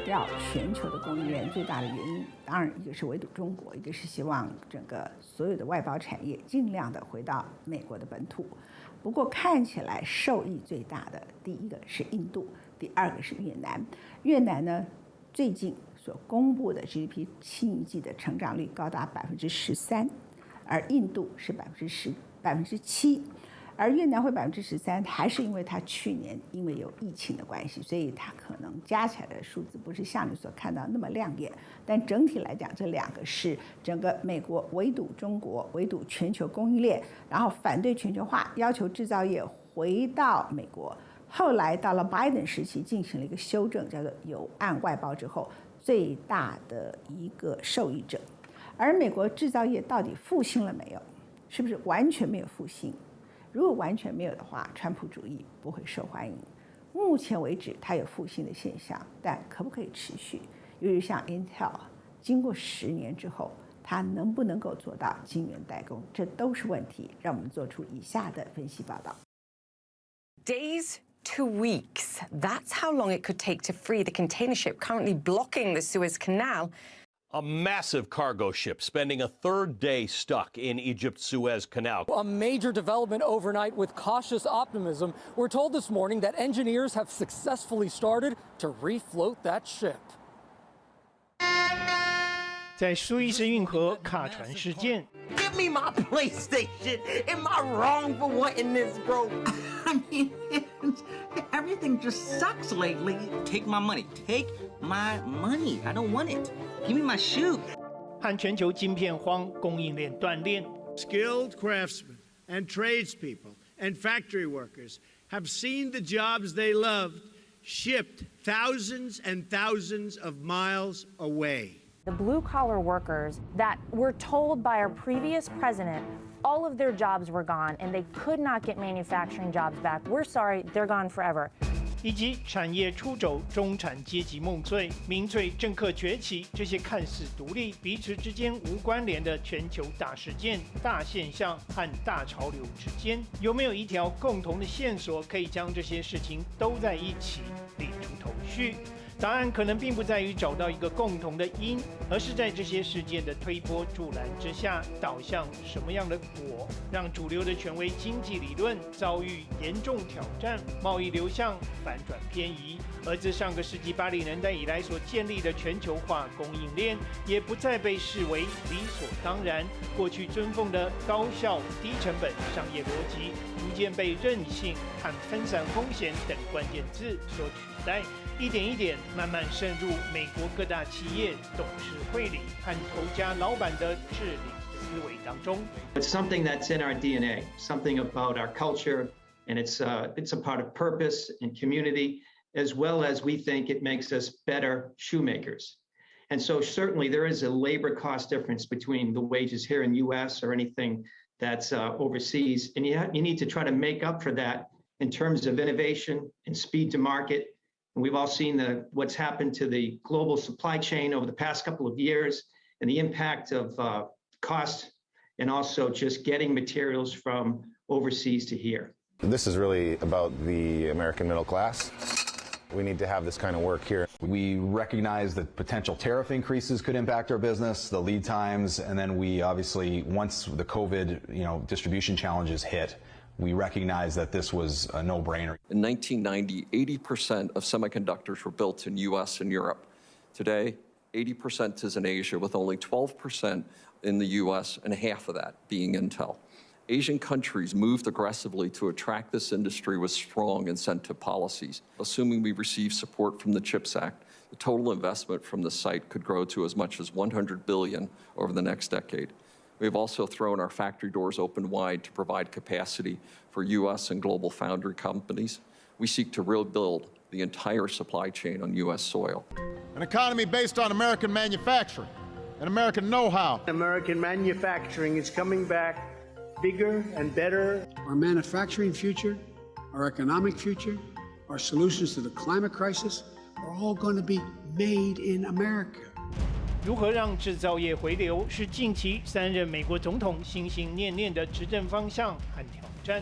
掉全球的供应链最大的原因，当然一个是围堵中国，一个是希望整个所有的外包产业尽量的回到美国的本土。不过看起来受益最大的，第一个是印度，第二个是越南。越南呢，最近所公布的 GDP 新一季的成长率高达13%，而印度是7%，而越南会13%，还是因为它去年因为有疫情的关系，所以它可能加起来的数字不是像你所看到那么亮眼。但整体来讲，这两个是整个美国围堵中国、围堵全球供应链，然后反对全球化，要求制造业回到美国。后来到了拜登时期，进行了一个修正，叫做有案外包之后最大的一个受益者。而美国制造业到底复兴了没有？是不是完全没有复兴？如果完全没有的话，川普主义不会受欢迎。目前为止，它有复兴的现象，但可不可以持续？尤其像 Intel， 经过10年之后，它能不能够做到晶圆代工，这都是问题。让我们做出以下的分析报道。Days to weeks. That's how long it could take to free the container ship currently blocking the Suez Canal. A massive cargo ship spending a third day stuck in Egypt's Suez Canal. A major development overnight with cautious optimism. We're told this morning that engineers have successfully started to refloat that ship. 在苏伊士运河卡船事件 Give me my PlayStation. Am I wrong for wanting this, bro? I mean, everything just sucks lately. Take my money. Take my money. I don't want it. Give me my shoe. 和全球晶片荒、供应链断裂。Skilled craftsmen and tradespeople and factory workers have seen the jobs they loved shipped thousands and thousands of miles away. The blue-collar workers that were told by our previous president all of their jobs were gone and they could not get manufacturing jobs back. We're sorry, they're gone forever. 以及产业出走、中产阶级梦碎、民粹政客崛起，这些看似独立、彼此之间无关联的全球大事件、大现象和大潮流之间，有没有一条共同的线索，可以将这些事情都在一起理出头绪？答案可能并不在于找到一个共同的因，而是在这些事件的推波助澜之下，导向什么样的果，让主流的权威经济理论遭遇严重挑战，贸易流向反转偏移，而自上个世纪80年代以来所建立的全球化供应链，也不再被视为理所当然。过去尊奉的高效、低成本商业逻辑，逐渐被韧性和分散风险等关键字所取代。一点一点慢慢渗入美国各大企业董事会里和头家老板的治理思维当中。It's something that's in our DNA, something about our culture, and it's a part of purpose and community, as well as we think it makes us better shoemakers. And so certainly there is a labor cost difference between the wages here in U.S. or anything that's overseas, and you need to try to make up for that in terms of innovation and speed to market. And we've all seen what's happened to the global supply chain over the past couple of years and the impact of cost and also just getting materials from overseas to here. This is really about the American middle class. We need to have this kind of work here. We recognize that potential tariff increases could impact our business, the lead times, and then we obviously, once the COVID, distribution challenges hit, we recognize that this was a no-brainer. In 1990, 80% of semiconductors were built in US and Europe. Today, 80% is in Asia, with only 12% in the US and half of that being Intel. Asian countries moved aggressively to attract this industry with strong incentive policies. Assuming we receive support from the CHIPS Act, the total investment from the site could grow to as much as $100 billion over the next decade. We've also thrown our factory doors open wide to provide capacity for U.S. and global foundry companies. We seek to rebuild the entire supply chain on U.S. soil. An economy based on American manufacturing and American know-how. American manufacturing is coming back bigger and better. Our manufacturing future, our economic future, our solutions to the climate crisis are all going to be made in America. 如何让制造业回流，是近期3任美国总统心心念念的执政方向和挑战。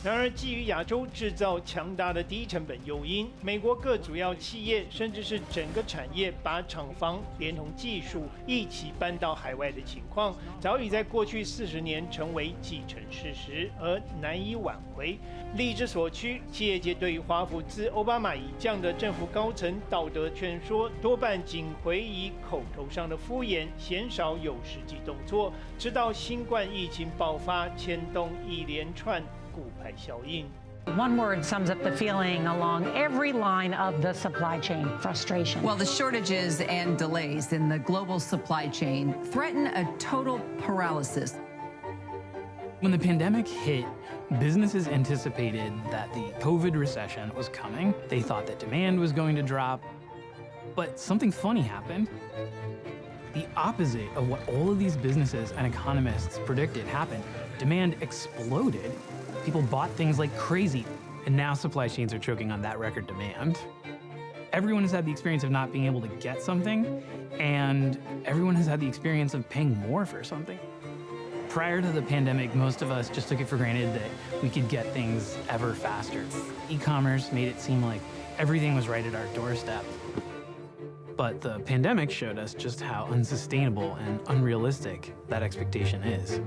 然而，基于亚洲制造强大的低成本诱因，美国各主要企业甚至是整个产业把厂房连同技术一起搬到海外的情况，早已在过去40年成为既成事实，而难以挽回。力之所趋，企业界对于华府自奥巴马以降的政府高层道德劝说，多半仅回以口头上的敷衍，鲜少有实际动作，直到新冠疫情爆发，牵动一连串骨牌效应。One word sums up the feeling along every line of the supply chain: frustration. Well, the shortages and delays in the global supply chain threaten a total paralysis. When the pandemic hit, businesses anticipated that the COVID recession was coming. They thought that demand was going to drop. But something funny happened. The opposite of what all of these businesses and economists predicted happened. Demand exploded. People bought things like crazy, and now supply chains are choking on that record demand. Everyone has had the experience of not being able to get something, and everyone has had the experience of paying more for something. Prior to the pandemic, most of us just took it for granted that we could get things ever faster. E-commerce made it seem like everything was right at our doorstep. But the pandemic showed us just how unsustainable and unrealistic that expectation is.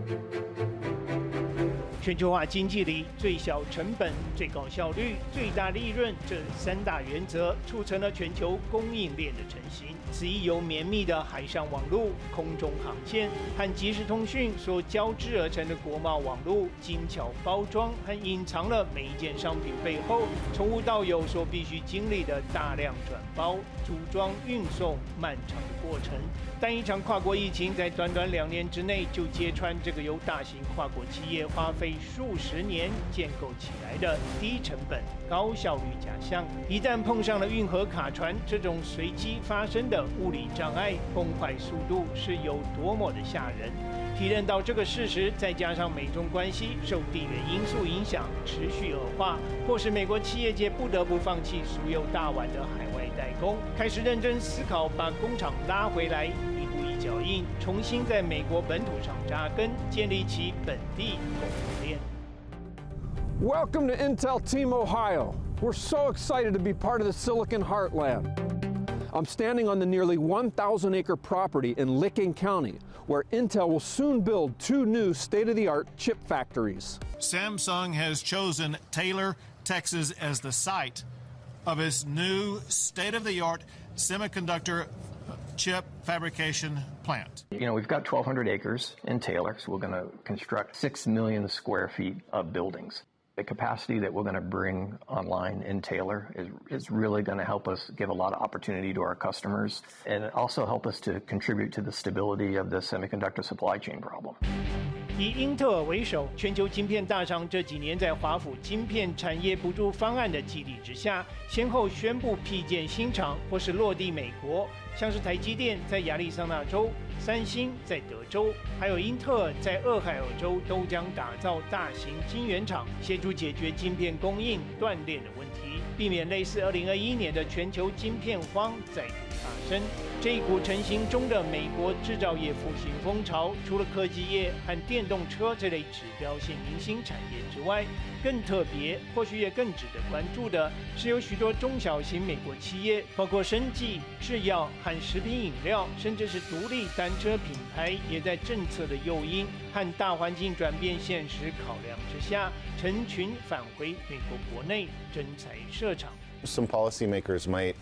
全球化经济里，最小成本、最高效率、最大利润这3大原则，促成了全球供应链的成型。此一由绵密的海上网络、空中航线和即时通讯所交织而成的国贸网络，精巧包装和隐藏了每一件商品背后从无到有所必须经历的大量转包、组装、运送漫长的过程。但一场跨国疫情在短短2年之内就揭穿这个由大型跨国企业花费数十年建构起来的低成本、高效率假象。一旦碰上了运河卡船这种随机发生的物理障碍，崩坏速度是有多么的吓人。体认到这个事实，再加上美中关系受地缘因素影响持续恶化，迫使美国企业界不得不放弃俗有大碗的海外代工，开始认真思考把工厂拉回来，一步一脚印，重新在美国本土上扎根，建立起本地供应链。Welcome to Intel Team Ohio. We're so excited to be part of the Silicon Heartland. I'm standing on the nearly 1,000-acre property in Licking County, where Intel will soon build 2 new state-of-the-art chip factories. Samsung has chosen Taylor, Texas as the site of its new state-of-the-art semiconductor chip fabrication plant. You know, we've got 1,200 acres in Taylor, so we're going to construct 6 million square feet of buildings. The capacity that we're going to bring online in Taylor is really going to help us give a lot of opportunity to our customers and also help us to contribute to the stability of the semiconductor supply chain problem. 以英特尔为首，全球晶片大厂这几年在华府晶片产业补助方案的激励之下，先后宣布辟建新厂或是落地美国，像是台积电在亚利桑那州、三星在德州，还有英特尔在俄亥俄州都将打造大型晶圆厂，协助解决晶片供应断裂的问题，避免类似2021年的全球晶片荒再度发生。这一股成型中的美国制造业复兴风潮，除了科技业和电动车这类指标性明星产业之外，更特别，或许也更值得关注的是，有许多中小型美国企业，包括生技、制药和食品饮料，甚至是独立单车品牌，也在政策的诱因和大环境转变现实考量之下，成群返回美国国内征才设厂。Some policymakers might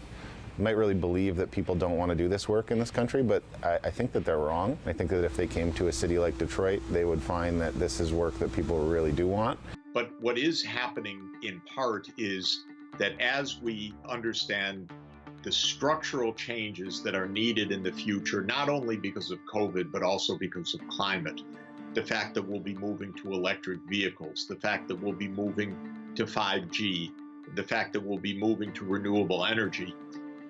really believe that people don't want to do this work in this country, but I think that they're wrong. I think that if they came to a city like Detroit, they would find that this is work that people really do want. But what is happening in part is that as we understand the structural changes that are needed in the future, not only because of COVID, but also because of climate, the fact that we'll be moving to electric vehicles, the fact that we'll be moving to 5G, the fact that we'll be moving to renewable energy,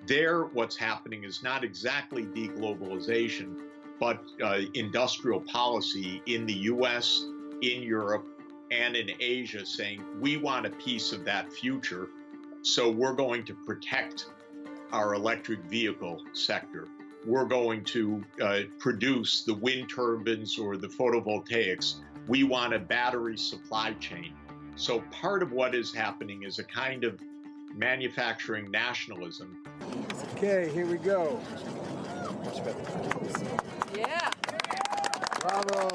there, what's happening is not exactly deglobalization, but industrial policy in the US, in Europe, and in Asia saying, we want a piece of that future, so we're going to protect our electric vehicle sector. We're going to produce the wind turbines or the photovoltaics. We want a battery supply chain. So part of what is happening is a kind of manufacturing nationalism. Okay, here we go. Much better. Yeah. Bravo.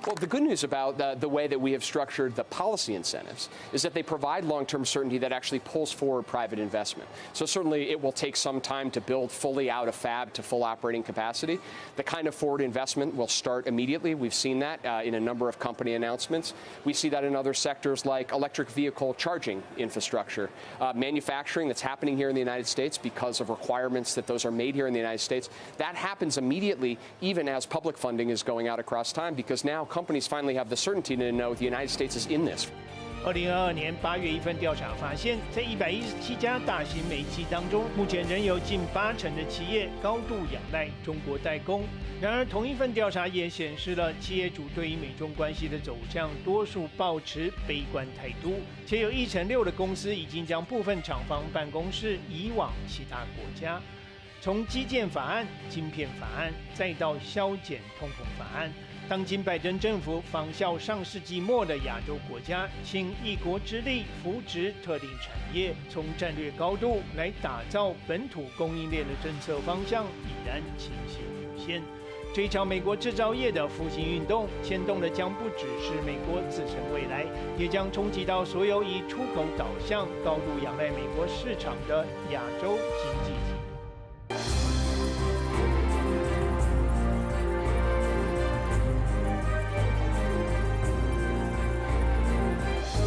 Well, the good news about the way that we have structured the policy incentives is that they provide long-term certainty that actually pulls forward private investment. So certainly it will take some time to build fully out a fab to full operating capacity. The kind of forward investment will start immediately. We've seen that in a number of company announcements. We see that in other sectors like electric vehicle charging infrastructure, manufacturing that's happening here in the United States because of requirements that those are made here in the United States. That happens immediately, even as public funding is going out across time, because now companies finally have the certainty to know the United States is in this. 2022年8月一份调查发现，在117家大型美企当中，目前仍有近80%的企业高度仰赖中国代工。然而，同一份调查也显示了企业主对于美中关系的走向，多数抱持悲观态度，且有1成6的公司已经将部分厂房办公室移往其他国家。从基建法案、晶片法案，再到削减通膨法案。当今拜登政府仿效上世纪末的亚洲国家，倾一国之力扶植特定产业，从战略高度来打造本土供应链的政策方向已然清晰浮现。这一场美国制造业的复兴运动，牵动的将不只是美国自身未来，也将冲击到所有以出口导向、高度仰赖美国市场的亚洲经济体。